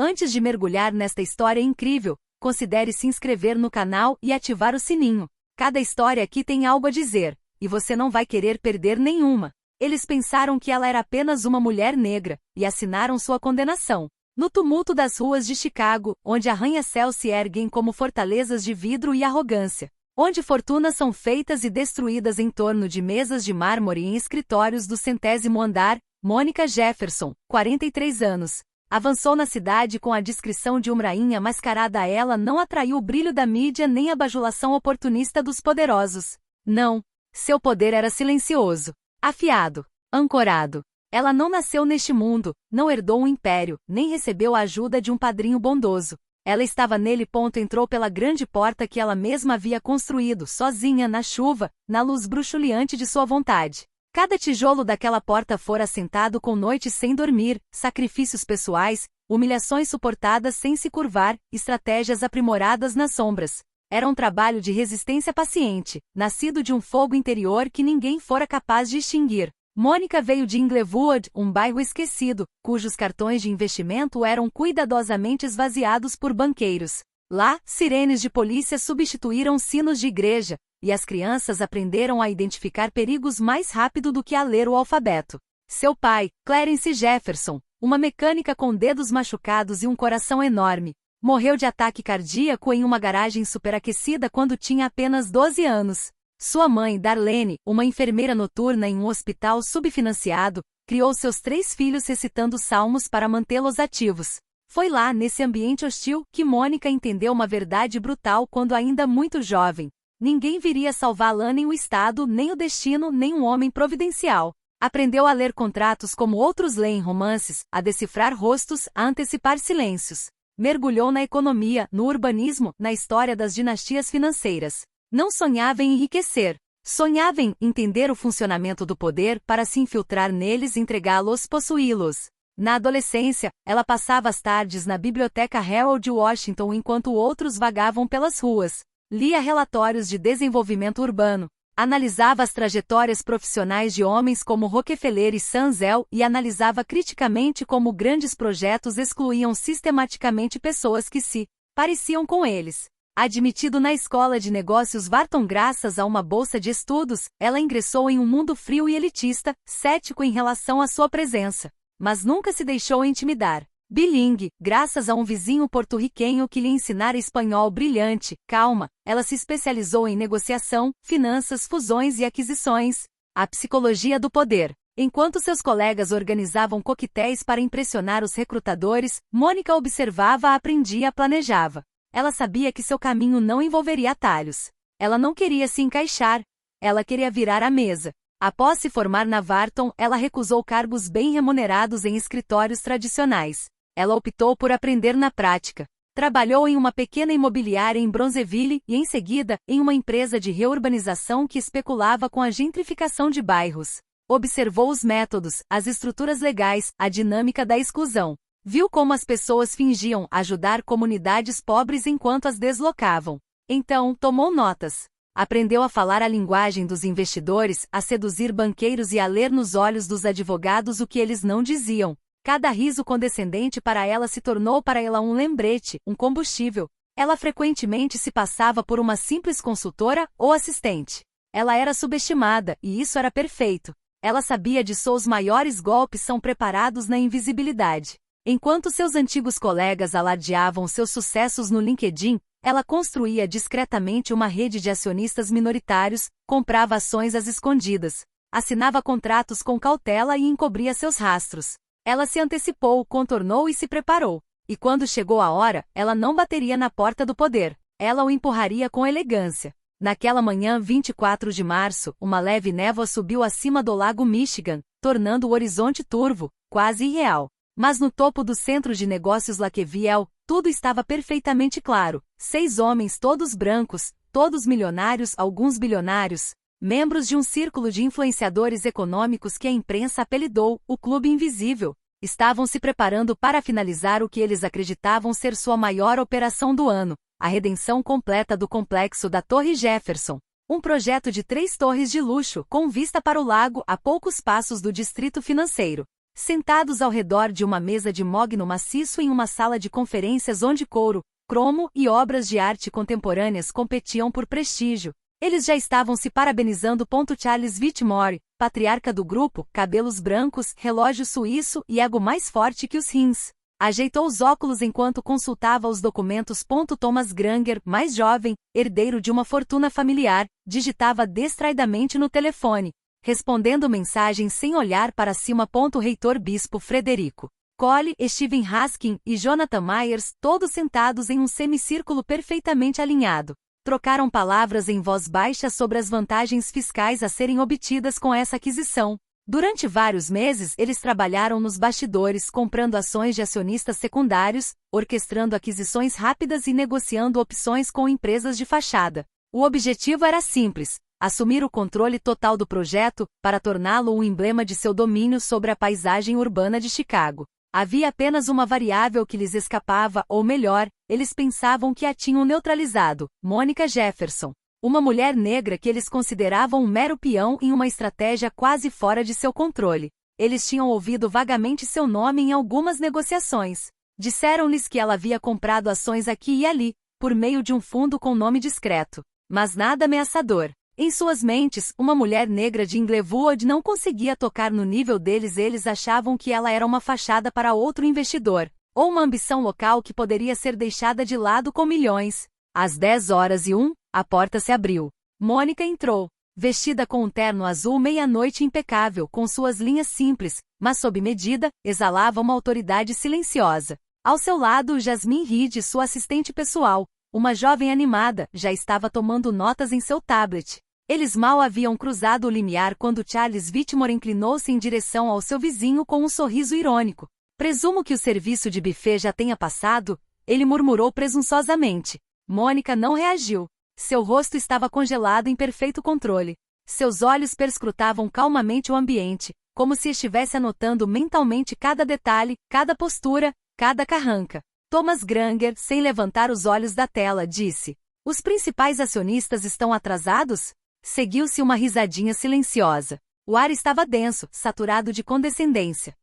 Antes de mergulhar nesta história incrível, considere se inscrever no canal e ativar o sininho. Cada história aqui tem algo a dizer, e você não vai querer perder nenhuma. Eles pensaram que ela era apenas uma mulher negra, e assinaram sua condenação. No tumulto das ruas de Chicago, onde arranha-céus se erguem como fortalezas de vidro e arrogância, onde fortunas são feitas e destruídas em torno de mesas de mármore em escritórios do 100º andar, Monica Jefferson, 43 anos, avançou na cidade com a discrição de uma rainha mascarada. Ela não atraiu o brilho da mídia nem a bajulação oportunista dos poderosos. Não. Seu poder era silencioso, afiado, ancorado. Ela não nasceu neste mundo, não herdou um império, nem recebeu a ajuda de um padrinho bondoso. Ela estava nele. Entrou pela grande porta que ela mesma havia construído, sozinha, na chuva, na luz bruxuleante de sua vontade. Cada tijolo daquela porta fora assentado com noites sem dormir, sacrifícios pessoais, humilhações suportadas sem se curvar, estratégias aprimoradas nas sombras. Era um trabalho de resistência paciente, nascido de um fogo interior que ninguém fora capaz de extinguir. Monica veio de Inglewood, um bairro esquecido, cujos cartões de investimento eram cuidadosamente esvaziados por banqueiros. Lá, sirenes de polícia substituíram sinos de igreja, e as crianças aprenderam a identificar perigos mais rápido do que a ler o alfabeto. Seu pai, Clarence Jefferson, uma mecânica com dedos machucados e um coração enorme, morreu de ataque cardíaco em uma garagem superaquecida quando tinha apenas 12 anos. Sua mãe, Darlene, uma enfermeira noturna em um hospital subfinanciado, criou seus 3 filhos recitando salmos para mantê-los ativos. Foi lá, nesse ambiente hostil, que Monica entendeu uma verdade brutal quando ainda muito jovem. Ninguém viria salvá-la, nem o Estado, nem o destino, nem um homem providencial. Aprendeu a ler contratos como outros leem romances, a decifrar rostos, a antecipar silêncios. Mergulhou na economia, no urbanismo, na história das dinastias financeiras. Não sonhava em enriquecer. Sonhava em entender o funcionamento do poder para se infiltrar neles e entregá-los, possuí-los. Na adolescência, ela passava as tardes na biblioteca Harold Washington enquanto outros vagavam pelas ruas. Lia relatórios de desenvolvimento urbano, analisava as trajetórias profissionais de homens como Rockefeller e Sanzel e analisava criticamente como grandes projetos excluíam sistematicamente pessoas que se pareciam com eles. Admitido na escola de negócios Wharton graças a uma bolsa de estudos, ela ingressou em um mundo frio e elitista, cético em relação à sua presença. Mas nunca se deixou intimidar. Bilingue, graças a um vizinho porto-riquenho que lhe ensinara espanhol brilhante, calma, ela se especializou em negociação, finanças, fusões e aquisições. A psicologia do poder. Enquanto seus colegas organizavam coquetéis para impressionar os recrutadores, Monica observava, aprendia, planejava. Ela sabia que seu caminho não envolveria atalhos. Ela não queria se encaixar. Ela queria virar a mesa. Após se formar na Wharton, ela recusou cargos bem remunerados em escritórios tradicionais. Ela optou por aprender na prática. Trabalhou em uma pequena imobiliária em Bronzeville e, em seguida, em uma empresa de reurbanização que especulava com a gentrificação de bairros. Observou os métodos, as estruturas legais, a dinâmica da exclusão. Viu como as pessoas fingiam ajudar comunidades pobres enquanto as deslocavam. Então, tomou notas. Aprendeu a falar a linguagem dos investidores, a seduzir banqueiros e a ler nos olhos dos advogados o que eles não diziam. Cada riso condescendente para ela se tornou para ela um lembrete, um combustível. Ela frequentemente se passava por uma simples consultora ou assistente. Ela era subestimada, e isso era perfeito. Ela sabia de seus maiores golpes são preparados na invisibilidade. Enquanto seus antigos colegas alardeavam seus sucessos no LinkedIn, ela construía discretamente uma rede de acionistas minoritários, comprava ações às escondidas, assinava contratos com cautela e encobria seus rastros. Ela se antecipou, contornou e se preparou. E quando chegou a hora, ela não bateria na porta do poder. Ela o empurraria com elegância. Naquela manhã 24 de março, uma leve névoa subiu acima do lago Michigan, tornando o horizonte turvo, quase irreal. Mas no topo do centro de negócios Lakeville, tudo estava perfeitamente claro. 6 homens todos brancos, todos milionários, alguns bilionários, membros de um círculo de influenciadores econômicos que a imprensa apelidou o Clube Invisível, estavam se preparando para finalizar o que eles acreditavam ser sua maior operação do ano, a redenção completa do complexo da Torre Jefferson, um projeto de 3 torres de luxo com vista para o lago a poucos passos do distrito financeiro. sentados ao redor de uma mesa de mogno maciço em uma sala de conferências onde couro, cromo e obras de arte contemporâneas competiam por prestígio. Eles já estavam se parabenizando. Charles Whitmore, patriarca do grupo, cabelos brancos, relógio suíço e ego mais forte que os rins. Ajeitou os óculos enquanto consultava os documentos. Thomas Granger, mais jovem, herdeiro de uma fortuna familiar, digitava distraidamente no telefone, respondendo mensagens sem olhar para cima. Reitor Bispo Frederico Cole, Stephen Haskin e Jonathan Myers, todos sentados em um semicírculo perfeitamente alinhado, trocaram palavras em voz baixa sobre as vantagens fiscais a serem obtidas com essa aquisição. Durante vários meses eles trabalharam nos bastidores, comprando ações de acionistas secundários, orquestrando aquisições rápidas e negociando opções com empresas de fachada. O objetivo era simples: assumir o controle total do projeto, para torná-lo um emblema de seu domínio sobre a paisagem urbana de Chicago. Havia apenas uma variável que lhes escapava, ou melhor, eles pensavam que a tinham neutralizado: Monica Jefferson. Uma mulher negra que eles consideravam um mero peão em uma estratégia quase fora de seu controle. Eles tinham ouvido vagamente seu nome em algumas negociações. Disseram-lhes que ela havia comprado ações aqui e ali, por meio de um fundo com nome discreto, mas nada ameaçador. Em suas mentes, uma mulher negra de Inglewood não conseguia tocar no nível deles. Eles achavam que ela era uma fachada para outro investidor, ou uma ambição local que poderia ser deixada de lado com milhões. Às 10h01, a porta se abriu. Mônica entrou, vestida com um terno azul meia-noite impecável, com suas linhas simples, mas sob medida, exalava uma autoridade silenciosa. Ao seu lado, Jasmine Reed, sua assistente pessoal, uma jovem animada, já estava tomando notas em seu tablet. Eles mal haviam cruzado o limiar quando Charles Whitmore inclinou-se em direção ao seu vizinho com um sorriso irônico. Presumo que o serviço de buffet já tenha passado, ele murmurou presunçosamente. Mônica não reagiu. Seu rosto estava congelado em perfeito controle. Seus olhos perscrutavam calmamente o ambiente, como se estivesse anotando mentalmente cada detalhe, cada postura, cada carranca. Thomas Granger, sem levantar os olhos da tela, disse: "Os principais acionistas estão atrasados?" Seguiu-se uma risadinha silenciosa. O ar estava denso, saturado de condescendência.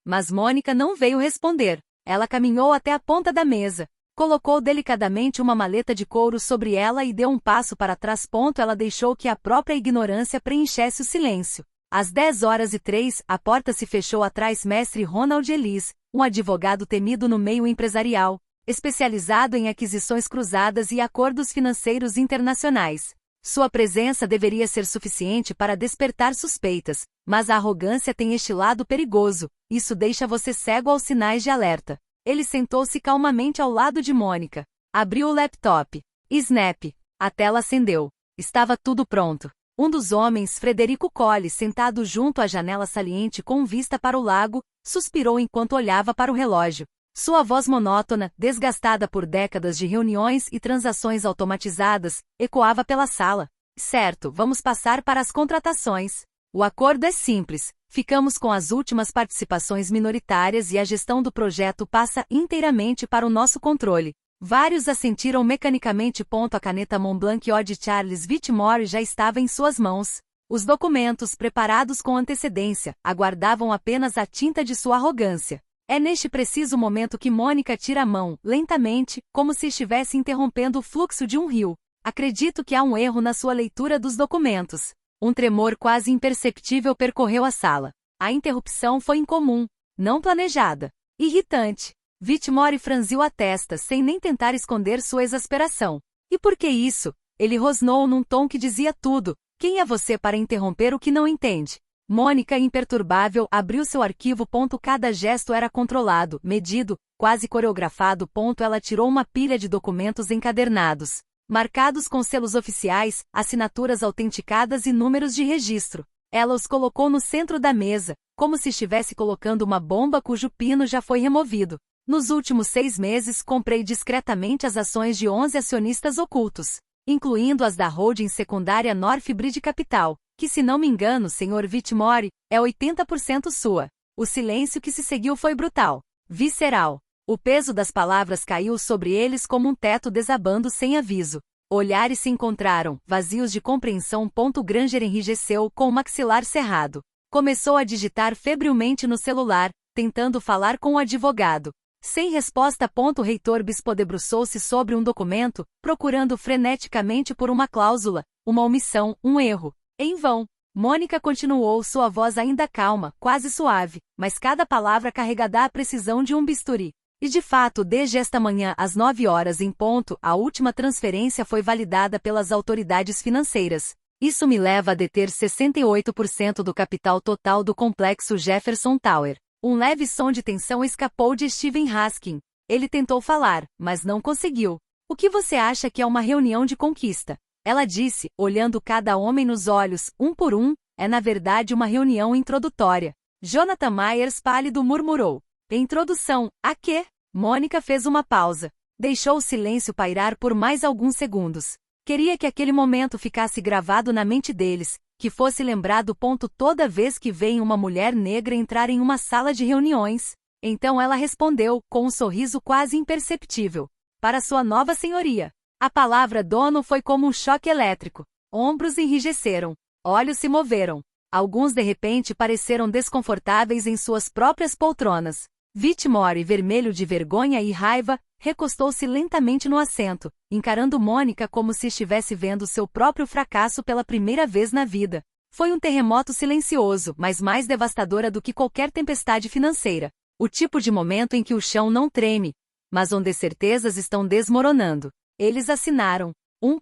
Mas Mônica não veio responder. Ela caminhou até a ponta da mesa, colocou delicadamente uma maleta de couro sobre ela e deu um passo para trás. Ela deixou que a própria ignorância preenchesse o silêncio. Às 10h03, a porta se fechou atrás. Mestre Ronald Ellis, um advogado temido no meio empresarial, especializado em aquisições cruzadas e acordos financeiros internacionais. Sua presença deveria ser suficiente para despertar suspeitas, mas a arrogância tem este lado perigoso: isso deixa você cego aos sinais de alerta. Ele sentou-se calmamente ao lado de Mônica. Abriu o laptop. Snap. A tela acendeu. Estava tudo pronto. Um dos homens, Frederico Cole, sentado junto à janela saliente com vista para o lago, suspirou enquanto olhava para o relógio. Sua voz monótona, desgastada por décadas de reuniões e transações automatizadas, ecoava pela sala. "Certo, vamos passar para as contratações. O acordo é simples. Ficamos com as últimas participações minoritárias e a gestão do projeto passa inteiramente para o nosso controle." Vários assentiram mecanicamente. A caneta Montblanc de Charles Whitmore já estava em suas mãos. Os documentos, preparados com antecedência, aguardavam apenas a tinta de sua arrogância. É neste preciso momento que Mônica tira a mão, lentamente, como se estivesse interrompendo o fluxo de um rio. "Acredito que há um erro na sua leitura dos documentos." Um tremor quase imperceptível percorreu a sala. A interrupção foi incomum, não planejada. Irritante. Whitmore franziu a testa sem nem tentar esconder sua exasperação. "E por que isso?" Ele rosnou num tom que dizia tudo. "Quem é você para interromper o que não entende?" Mônica, imperturbável, abriu seu arquivo. Cada gesto era controlado, medido, quase coreografado. Ela tirou uma pilha de documentos encadernados, marcados com selos oficiais, assinaturas autenticadas e números de registro. Ela os colocou no centro da mesa, como se estivesse colocando uma bomba cujo pino já foi removido. "Nos últimos 6 meses comprei discretamente as ações de 11 acionistas ocultos, incluindo as da holding secundária Northbridge Capital, que, se não me engano, Sr. Whitmore, é 80% sua." O silêncio que se seguiu foi brutal, visceral. O peso das palavras caiu sobre eles como um teto desabando sem aviso. Olhares se encontraram, vazios de compreensão. Granger enrijeceu, com o maxilar cerrado. Começou a digitar febrilmente no celular, tentando falar com o advogado. Sem resposta. O reitor Bispo debruçou-se sobre um documento, procurando freneticamente por uma cláusula, uma omissão, um erro. Em vão. Mônica continuou, sua voz ainda calma, quase suave, mas cada palavra carregada à precisão de um bisturi. E de fato, desde esta manhã às 9 horas em ponto, a última transferência foi validada pelas autoridades financeiras. Isso me leva a deter 68% do capital total do complexo Jefferson Tower. Um leve som de tensão escapou de Steven Raskin. Ele tentou falar, mas não conseguiu. O que você acha que é uma reunião de conquista? Ela disse, olhando cada homem nos olhos, um por um, é na verdade uma reunião introdutória. Jonathan Myers pálido murmurou. Introdução, a quê? Mônica fez uma pausa. Deixou o silêncio pairar por mais alguns segundos. Queria que aquele momento ficasse gravado na mente deles, que fosse lembrado. Toda vez que veem uma mulher negra entrar em uma sala de reuniões. Então ela respondeu, com um sorriso quase imperceptível. Para sua nova senhoria. A palavra dono foi como um choque elétrico. Ombros enrijeceram. Olhos se moveram. Alguns de repente pareceram desconfortáveis em suas próprias poltronas. Whitmore, vermelho de vergonha e raiva, recostou-se lentamente no assento, encarando Mônica como se estivesse vendo seu próprio fracasso pela primeira vez na vida. Foi um terremoto silencioso, mas mais devastadora do que qualquer tempestade financeira. O tipo de momento em que o chão não treme, mas onde certezas estão desmoronando. Eles assinaram, um.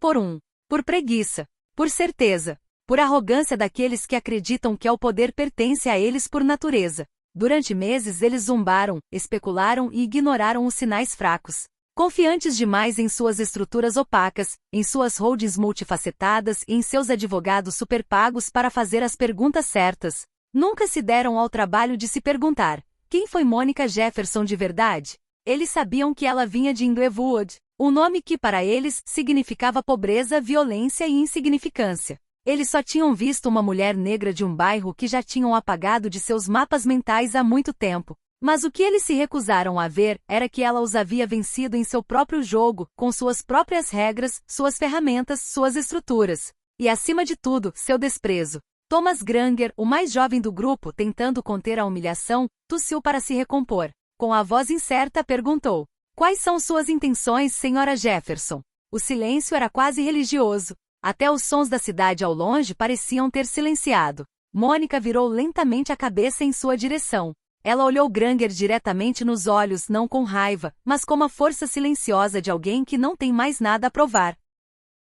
Por preguiça, por certeza, por arrogância daqueles que acreditam que o poder pertence a eles por natureza. Durante meses eles zombaram, especularam e ignoraram os sinais fracos. Confiantes demais em suas estruturas opacas, em suas holdings multifacetadas e em seus advogados superpagos para fazer as perguntas certas. Nunca se deram ao trabalho de se perguntar, quem foi Mônica Jefferson de verdade? Eles sabiam que ela vinha de Inglewood, um nome que para eles significava pobreza, violência e insignificância. Eles só tinham visto uma mulher negra de um bairro que já tinham apagado de seus mapas mentais há muito tempo. Mas o que eles se recusaram a ver era que ela os havia vencido em seu próprio jogo, com suas próprias regras, suas ferramentas, suas estruturas. E acima de tudo, seu desprezo. Thomas Granger, o mais jovem do grupo, tentando conter a humilhação, tossiu para se recompor. Com a voz incerta perguntou, quais são suas intenções, Sra. Jefferson? O silêncio era quase religioso. Até os sons da cidade ao longe pareciam ter silenciado. Mônica virou lentamente a cabeça em sua direção. Ela olhou Granger diretamente nos olhos, não com raiva, mas com a força silenciosa de alguém que não tem mais nada a provar.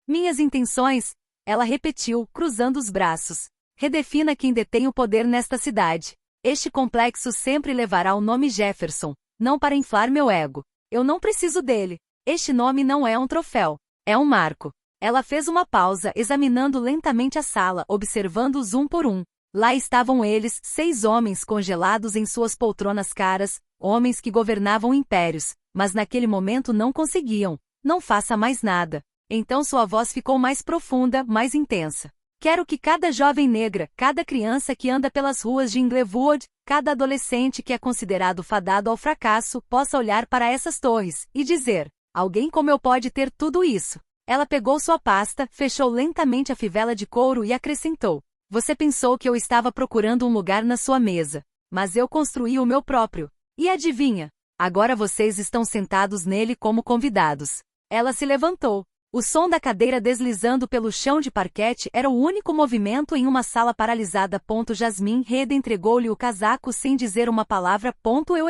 Minhas intenções? Ela repetiu, cruzando os braços. Redefina quem detém o poder nesta cidade. Este complexo sempre levará o nome Jefferson, não para inflar meu ego. Eu não preciso dele. Este nome não é um troféu. É um marco. Ela fez uma pausa, examinando lentamente a sala, observando-os um por um. Lá estavam eles, 6 homens congelados em suas poltronas caras, homens que governavam impérios, mas naquele momento não conseguiam. Não faça mais nada. Então sua voz ficou mais profunda, mais intensa. Quero que cada jovem negra, cada criança que anda pelas ruas de Inglewood, cada adolescente que é considerado fadado ao fracasso, possa olhar para essas torres e dizer, alguém como eu pode ter tudo isso. Ela pegou sua pasta, fechou lentamente a fivela de couro e acrescentou. Você pensou que eu estava procurando um lugar na sua mesa, mas eu construí o meu próprio. E adivinha? Agora vocês estão sentados nele como convidados. Ela se levantou. O som da cadeira deslizando pelo chão de parquete era o único movimento em uma sala paralisada. Jasmine Reda entregou-lhe o casaco sem dizer uma palavra.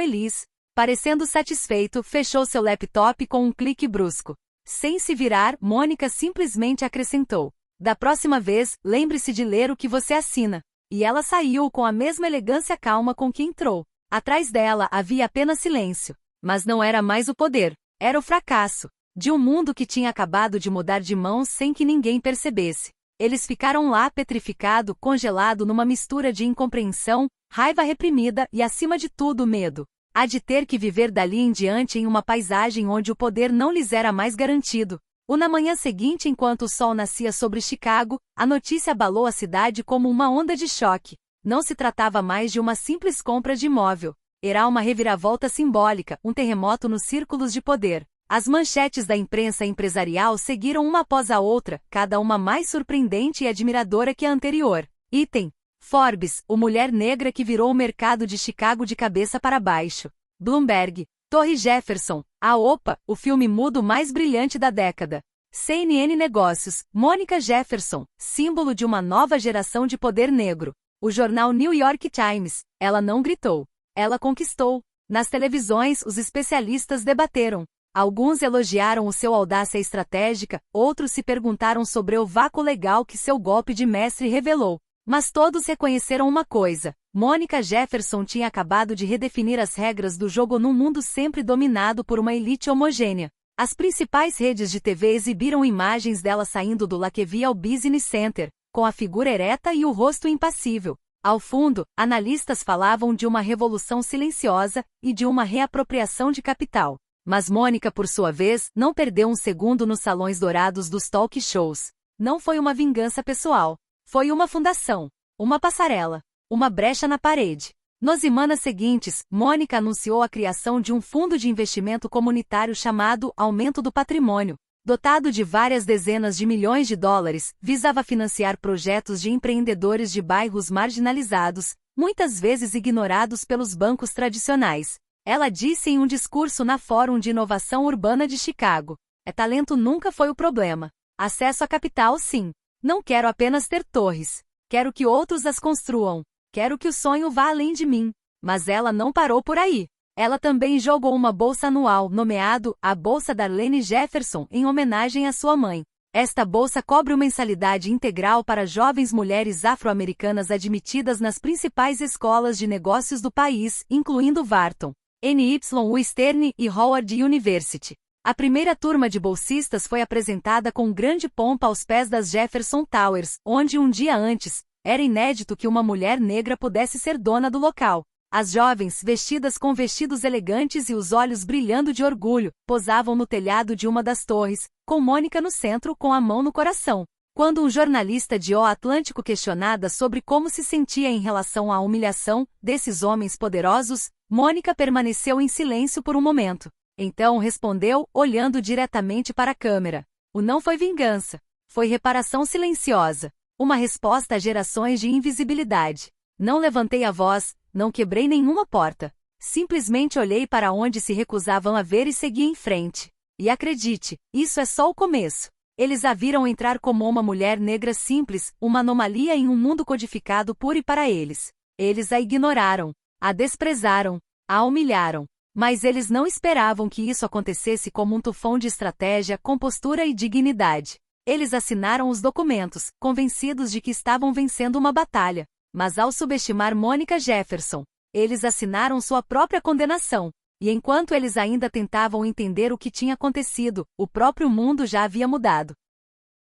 Elis, parecendo satisfeito, fechou seu laptop com um clique brusco. Sem se virar, Mônica simplesmente acrescentou. Da próxima vez, lembre-se de ler o que você assina. E ela saiu com a mesma elegância calma com que entrou. Atrás dela havia apenas silêncio. Mas não era mais o poder. Era o fracasso. De um mundo que tinha acabado de mudar de mãos sem que ninguém percebesse. Eles ficaram lá petrificado, congelado numa mistura de incompreensão, raiva reprimida e acima de tudo medo. Há de ter que viver dali em diante em uma paisagem onde o poder não lhes era mais garantido. Na manhã seguinte, enquanto o sol nascia sobre Chicago, a notícia abalou a cidade como uma onda de choque. Não se tratava mais de uma simples compra de imóvel. Era uma reviravolta simbólica, um terremoto nos círculos de poder. As manchetes da imprensa empresarial seguiram uma após a outra, cada uma mais surpreendente e admiradora que a anterior. Item. Forbes, o mulher negra que virou o mercado de Chicago de cabeça para baixo. Bloomberg, Torre Jefferson, a OPA, o filme mudo mais brilhante da década. CNN Negócios, Mônica Jefferson, símbolo de uma nova geração de poder negro. O jornal New York Times, ela não gritou. Ela conquistou. Nas televisões, os especialistas debateram. Alguns elogiaram o seu audácia estratégica, outros se perguntaram sobre o vácuo legal que seu golpe de mestre revelou. Mas todos reconheceram uma coisa: Mônica Jefferson tinha acabado de redefinir as regras do jogo num mundo sempre dominado por uma elite homogênea. As principais redes de TV exibiram imagens dela saindo do Lakeview Business Center, com a figura ereta e o rosto impassível. Ao fundo, analistas falavam de uma revolução silenciosa e de uma reapropriação de capital. Mas Mônica, por sua vez, não perdeu um segundo nos salões dourados dos talk shows. Não foi uma vingança pessoal. Foi uma fundação, uma passarela, uma brecha na parede. Nas semanas seguintes, Mônica anunciou a criação de um fundo de investimento comunitário chamado Aumento do Patrimônio. Dotado de várias dezenas de milhões de dólares, visava financiar projetos de empreendedores de bairros marginalizados, muitas vezes ignorados pelos bancos tradicionais. Ela disse em um discurso na Fórum de Inovação Urbana de Chicago: talento nunca foi o problema. Acesso a capital, sim. Não quero apenas ter torres. Quero que outros as construam. Quero que o sonho vá além de mim. Mas ela não parou por aí. Ela também jogou uma bolsa anual, nomeado a Bolsa Darlene Jefferson, em homenagem à sua mãe. Esta bolsa cobre uma mensalidade integral para jovens mulheres afro-americanas admitidas nas principais escolas de negócios do país, incluindo Wharton, NY Western e Howard University. A primeira turma de bolsistas foi apresentada com grande pompa aos pés das Jefferson Towers, onde um dia antes, era inédito que uma mulher negra pudesse ser dona do local. As jovens, vestidas com vestidos elegantes e os olhos brilhando de orgulho, posavam no telhado de uma das torres, com Mônica no centro com a mão no coração. Quando um jornalista de O Atlântico questionada sobre como se sentia em relação à humilhação desses homens poderosos, Mônica permaneceu em silêncio por um momento. Então respondeu, olhando diretamente para a câmera: o não foi vingança. Foi reparação silenciosa. Uma resposta a gerações de invisibilidade. Não levantei a voz, não quebrei nenhuma porta. Simplesmente olhei para onde se recusavam a ver e segui em frente. E acredite, isso é só o começo. Eles a viram entrar como uma mulher negra simples, uma anomalia em um mundo codificado por e para eles. Eles a ignoraram, a desprezaram, a humilharam. Mas eles não esperavam que isso acontecesse como um tufão de estratégia, compostura e dignidade. Eles assinaram os documentos, convencidos de que estavam vencendo uma batalha. Mas ao subestimar Mônica Jefferson, eles assinaram sua própria condenação. E enquanto eles ainda tentavam entender o que tinha acontecido, o próprio mundo já havia mudado.